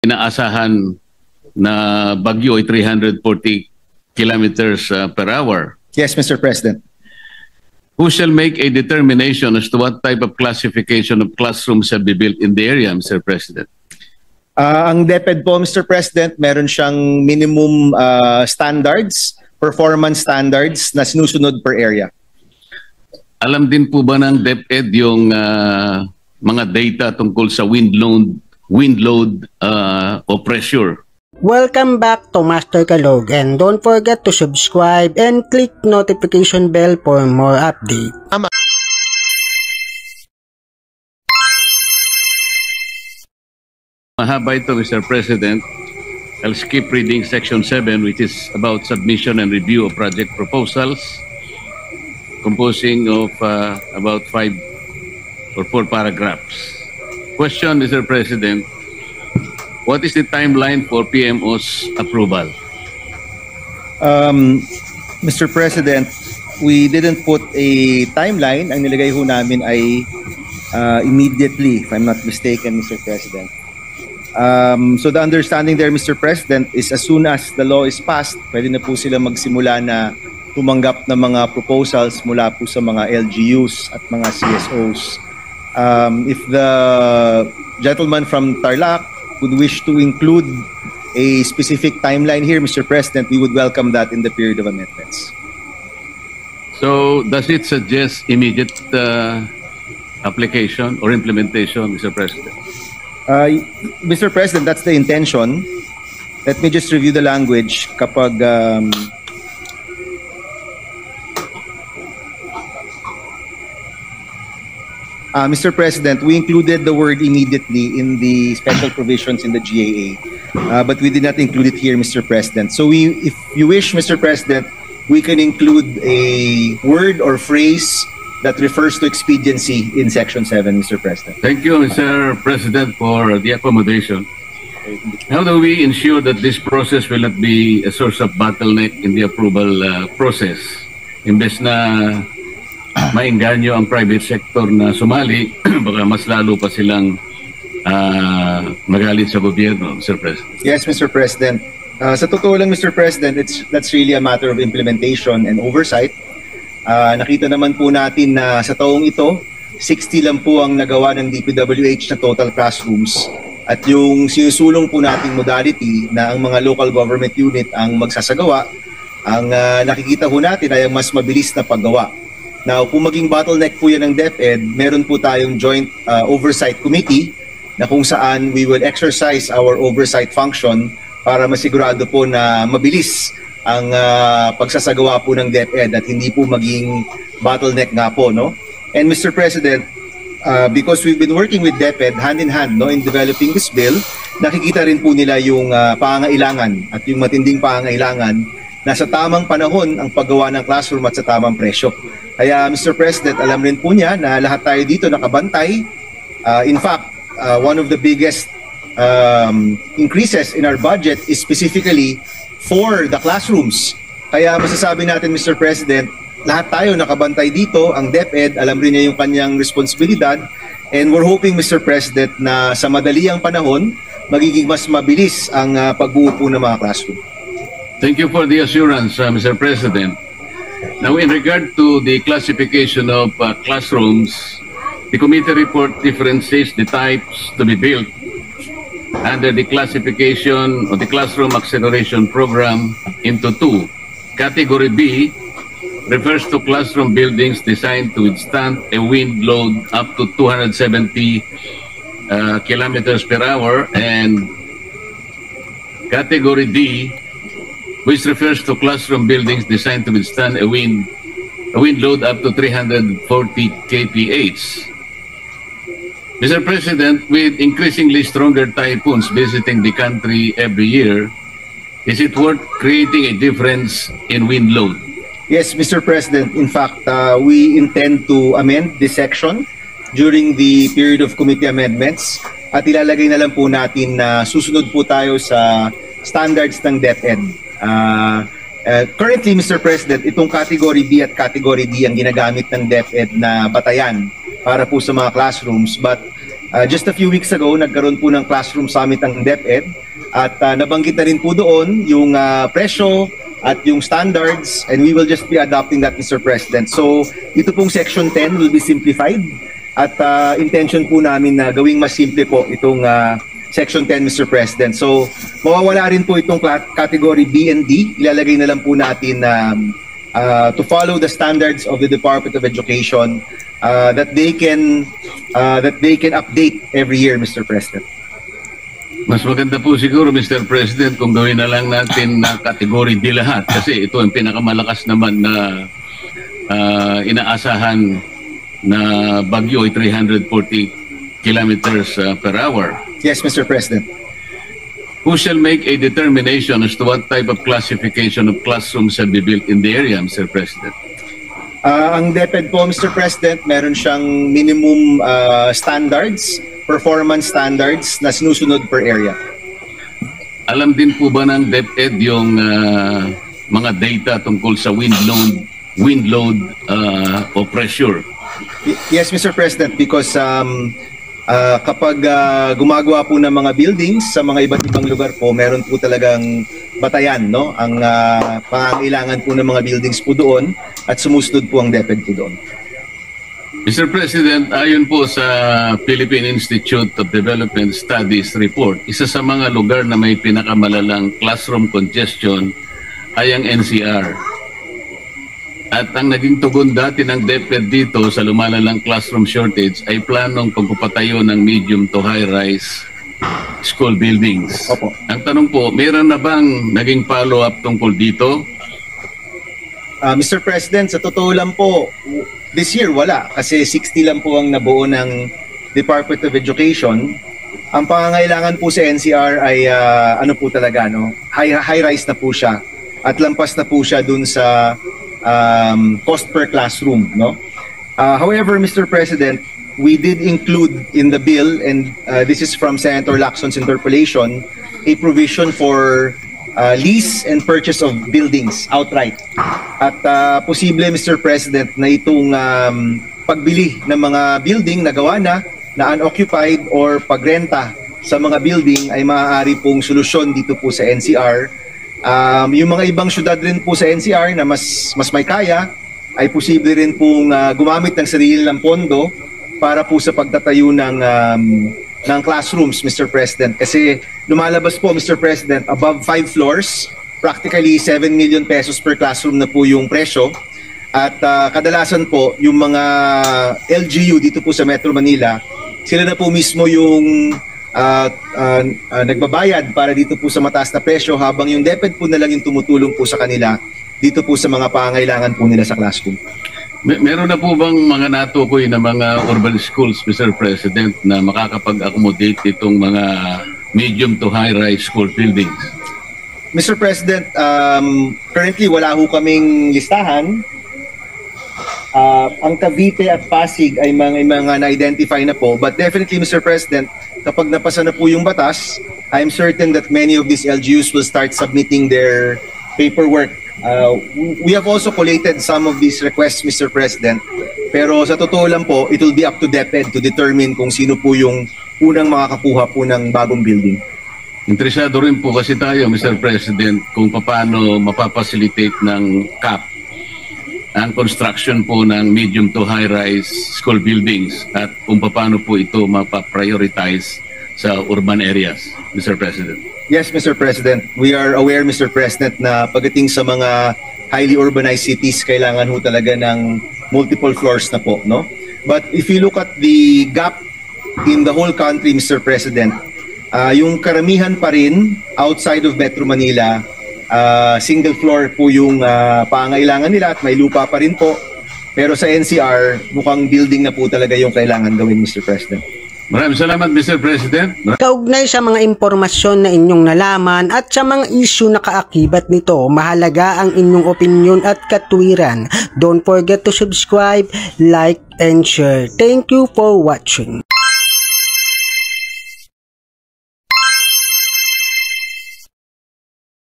inaasahan na bagyo ay 340 kilometers per hour. Yes, Mr. President. Who shall make a determination as to what type of classification of classrooms shall be built in the area, Mr. President? Ang DepEd po, Mr. President, meron siyang minimum standards, performance standards na sinusunod per area. Alam din po ba ng DepEd yung mga data tungkol sa wind load o pressure? Welcome back to Master Kalog, and don't forget to subscribe and click notification bell for more updates. Mahaba ito, Mr. President. I'll skip reading section 7, which is about submission and review of project proposals, composing of about 5 or 4 paragraphs. Question, Mr. President, what is the timeline for PMO's approval? Mr. President, we didn't put a timeline. Ang nilagay ho namin ay immediately, if I'm not mistaken, Mr. President. So the understanding there, Mr. President, is as soon as the law is passed, pwede na po sila magsimula na tumanggap ng mga proposals mula po sa mga LGUs at mga CSOs. If the gentleman from Tarlac would wish to include a specific timeline here, Mr. President, we would welcome that in the period of amendments. So does it suggest immediate application or implementation, Mr. President? Mr. President, that's the intention. Let me just review the language. Kapag Mr. President, we included the word immediately in the special provisions in the GAA, but we did not include it here, Mr. President. So if you wish, Mr. President, we can include a word or phrase that refers to expediency in Section 7, Mr. President. Thank you, Mr. President, for the accommodation. How do we ensure that this process will not be a source of bottleneck in the approval process? Imbes na maingganyo ang private sector na sumali, baka mas lalo pa silang magalit sa gobyerno, Mr. President. Yes, Mr. President. Sa totoo lang, Mr. President, that's really a matter of implementation and oversight. Nakita naman po natin na sa taong ito, 60 lang po ang nagawa ng DPWH na total classrooms. At yung sinusulong po nating modality na ang mga local government unit ang magsasagawa, ang nakikita po natin ay ang mas mabilis na paggawa. Now, kung maging bottleneck po yan ng DepEd, meron po tayong joint oversight committee na kung saan we will exercise our oversight function para masigurado po na mabilis ang pagsasagawa po ng DepEd at hindi po maging bottleneck nga po, no? And Mr. President, because we've been working with DepEd hand in hand, no, in developing this bill, nakikita rin po nila yung pangangailangan at yung matinding pangangailangan na sa tamang panahon ang paggawa ng classroom at sa tamang presyo. Kaya Mr. President, alam rin po niya na lahat tayo dito nakabantay. In fact, one of the biggest increases in our budget is specifically for the classrooms. Kaya masasabi natin, Mr. President, lahat tayo nakabantay dito, ang DepEd, alam rin niya yung kanyang responsibilidad, and we're hoping, Mr. President, na sa madaliang panahon, magiging mas mabilis ang pagbuo po ng mga classroom. Thank you for the assurance, Mr. President. Now, in regard to the classification of classrooms, the committee report differentiates the types to be built under the classification of the classroom acceleration program into 2. Category B refers to classroom buildings designed to withstand a wind load up to 270 kilometers per hour, and Category D, which refers to classroom buildings designed to withstand a wind load up to 340 kph. Mr. President, with increasingly stronger typhoons visiting the country every year, is it worth creating a difference in wind load? Yes, Mr. President. In fact, we intend to amend this section during the period of committee amendments at ilalagay na lang po natin na susunod po tayo sa standards ng DepEd. Currently, Mr. President, itong Category B at Category D ang ginagamit ng DepEd na batayan para po sa mga classrooms. But Just a few weeks ago, nagkaroon po ng classroom summit ang DepEd at nabanggit na rin po doon yung presyo at yung standards, and we will just be adopting that, Mr. President. So ito pong Section 10 will be simplified at intention po namin na gawing mas simple po itong Section 10, Mr. President. So mawawala rin po itong category B and D. Ilalagay na lang po natin to follow the standards of the Department of Education that they can update every year, Mr. President. Mas maganda po siguro, Mr. President, kung gawin na lang natin na category D lahat kasi ito ang pinakamalakas naman na inaasahan na bagyo ay 340 kilometers per hour. Yes, Mr. President. Who shall make a determination as to what type of classification of classrooms shall be built in the area, Mr. President? Ang DepEd po, Mr. President, meron siyang minimum standards, performance standards na sinusunod per area. Alam din po ba ng DepEd yung mga data tungkol sa wind load o pressure? Yes, Mr. President, because kapag gumagawa po ng mga buildings sa mga iba't ibang lugar po, meron po talagang batayan, no? Ang pangangailangan po ng mga buildings po doon at sumusunod po ang DepEd po doon. Mr. President, ayon po sa Philippine Institute of Development Studies report, isa sa mga lugar na may pinakamalalang classroom congestion ay ang NCR. At ang naging tugon dati ng DepEd dito sa lumalalang classroom shortage ay planong pagpapatayo ng medium to high-rise school buildings. Opo. Ang tanong po, mayroon na bang naging follow-up tungkol dito? Mr. President, sa totoo lang po, this year wala kasi 60 lang po ang nabuo ng Department of Education. Ang pangangailangan po sa NCR ay ano po talaga, no? High-rise na po siya at lampas na po siya dun sa cost per classroom, no? However, Mr. President, we did include in the bill, and this is from Senator Lacson's interpellation, a provision for lease and purchase of buildings outright. At posible, Mr. President, na itong pagbili ng mga building na gawa na unoccupied or pagrenta sa mga building ay maaari pong solusyon dito po sa NCR. Yung mga ibang syudad rin po sa NCR na mas may kaya ay posible rin pong gumamit ng sarili ng pondo para po sa pagtatayo ng classrooms, Mr. President. Kasi lumalabas po, Mr. President, above 5 floors, practically 7 million pesos per classroom na po yung presyo. At kadalasan po, yung mga LGU dito po sa Metro Manila, sila na po mismo yung nagbabayad para dito po sa mataas na presyo, habang yung DepEd po na lang yung tumutulong po sa kanila dito po sa mga pangangailangan po nila sa classroom. Meron na po bang mga natukoy na mga urban schools, Mr. President, na makakapag-accommodate itong mga medium to high-rise school buildings? Mr. President, currently wala ho kaming listahan. Ang Cavite at Pasig ay mga na-identify na po. But definitely, Mr. President, kapag napasa na po yung batas, I'm certain that many of these LGUs will start submitting their paperwork. We have also collated some of these requests, Mr. President. Pero sa totoo lang po, it will be up to DepEd to determine kung sino po yung unang makakakuha po ng bagong building. Interesado rin po kasi tayo, Mr. President, kung paano mapapacilitate ng CAP ang construction po ng medium to high-rise school buildings at kung paano po ito mapaprioritize sa urban areas, Mr. President. Yes, Mr. President. We are aware, Mr. President, na pagdating sa mga highly urbanized cities, kailangan ho talaga ng multiple floors na po, no? But if you look at the gap in the whole country, Mr. President, yung karamihan pa rin outside of Metro Manila, single floor po yung pangailangan nila at may lupa pa rin po. Pero sa NCR, mukhang building na po talaga yung kailangan gawin, Mr. President. Maraming salamat, Mr. President. Kaugnay sa mga impormasyon na inyong nalaman at sa mga issue na kaakibat nito, mahalaga ang inyong opinion at katwiran. Don't forget to subscribe, like, and share. Thank you for watching.